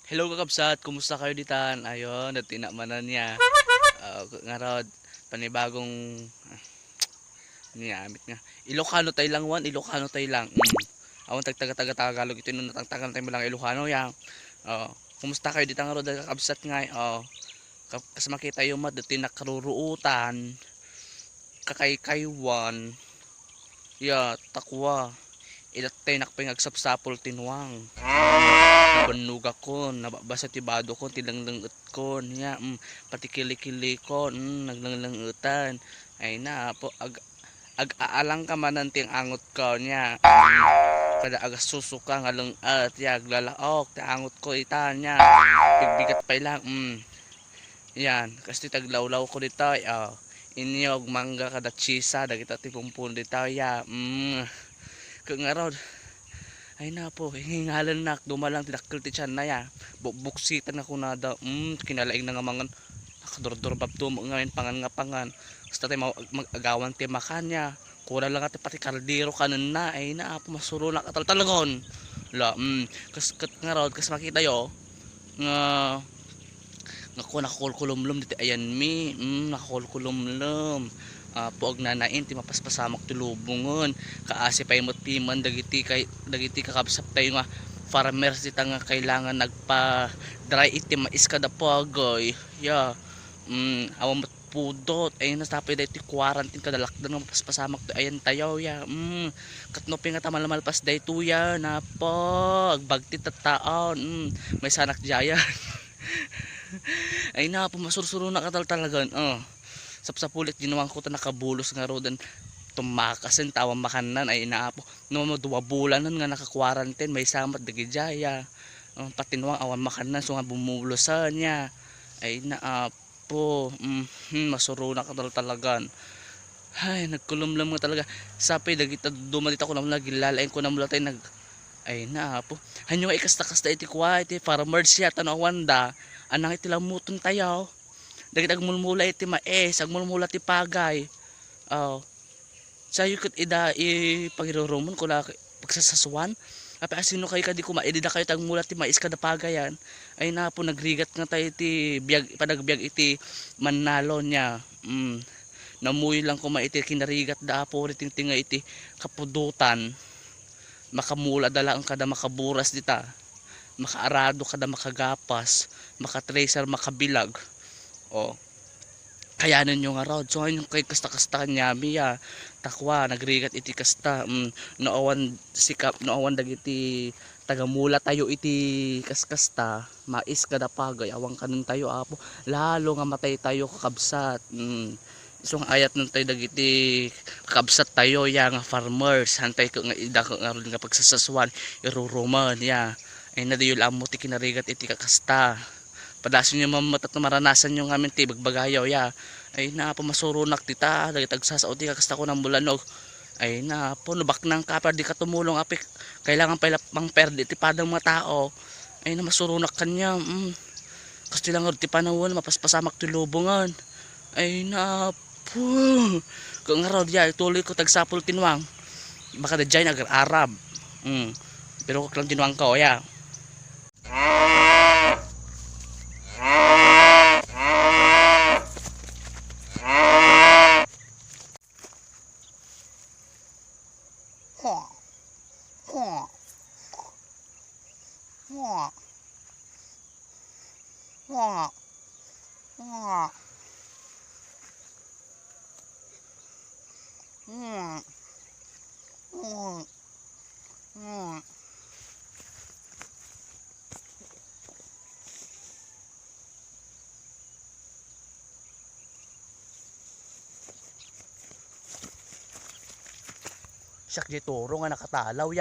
Hello kakabsat, kumusta kayo ditan? Ayun, natinamanan niya. Nga rod, panibagong niyamit nga. Ilocano tayo lang wan, Ilocano tayo lang. Awon tagtaga-taga-tagalog ito nung natagtagan tayo lang Ilocano yang. Kumusta kayo ditan nga rod kakabsat nga? Kas makita yung mat dati nakaruruutan, kakaykaywan, ya takwa. Ilatay nakapingagsapsapol tinwang. Banuga ko, nababasa tibado ko, tilanglangot ko, niya, pati kilikili ko, naglanglangutan. Ay na po, ag-aalang ka man ng angot ko niya. Kada agas susuka nga lang at yag lalaok, angot ko ita niya. Bigbigat pa lang, yan, kasi taglawlaw ko dito, inyog mangga kada chisa, dagita tipumpun dito, ya, kung araw, ay na po, hingalan nak, dumalang tinakil ti tiyan na ya. Buksitan ako na daw. Kinalaing na nga mga nakadordor babdo ngayon pangan nga pangan. Basta tayo mag-agawan ti makanya. Kura lang ati pati kaldero kanan na. Ay na po, masuro na kataltalagon. La, kas nga raw, kas makita yo. Nga, nga ko nakakulkulumlum dito. Ayan mi, nakakulkulumlum. Puag nanain ti mapaspasamak ti lubungon kaasi pay mot piman dagiti kakabsat tayo nga farmers dita nga kailangan nagpa dry iti mais kada pagay ya awan mat pudot ay nasapay dati quarantine kada lockdown nga mapaspasamak ti ayan tayo ya katnopi nga tamalmalpas dayto ya na pag bagti tattaon may sanak jaya ay na pumasursuro na kataltalagan sapsapulit ginawa ko ta nakabulos nga rodan tumakasen tawang makanan ay inaapo no mo 2 bulan nga naka-quarantine may samat dagijaya patinuang awan makanan so nga bumulosan niya ay naapo masuro na ka talagan ay nagkulumlam nga talaga sapay dagita dumalita ko naman nagilalain ko na mula tayo ay naapo hanyo nga ikasta-kasta iti kwa iti farmers siya tanawan da anang iti lamuton tayo dagit agmulmula iti mais agmulmula ti pagay sayo ket ida pagiroromon ko la pagsasasuan ape asino kay kadi kuma idida kayo tagmula ti mais kada pagayan ay na po nagrigat nga tayo iti biag padagbiag iti Manalo nya namuy lang kuma iti kinarigat da po ritingtinga iti kapudutan makamula dala ang kada makaburas dita makaarado kada makagapas makatracer makabilag kayanan nyo nga raw so yung kay kasta-kasta nyami takwa nagrigat iti kasta noowan sikap noowan dagiti tagamula tayo iti kaskasta mais kada pagay awang kanon tayo apo lalo nga matay tayo kakabsat so nga ayat nun tayo dagiti kakabsat tayo nga farmers hantay ko nga ida ko nga ron nga pagsasaswan iruruman ay nadiyol amo ti kinarigat iti kakasta padasin nyo mamatat na maranasan nyo ngamin ti bagbagayaw ay na po masurunak tita dagit agsasaw ti kakasta ko ng bulanog ay na po nubak ng kapar di ka tumulong apik kailangan pa pang perde ti padang mga tao ay na masurunak kanya kasi lang ti panahon mapaspasamak ti lubungan ay na po kung nga raw diya tuloy ko tagsapol tinwang baka da dyan agar-arab pero kung lang tinwang ko siyak di turo nga nakatalaw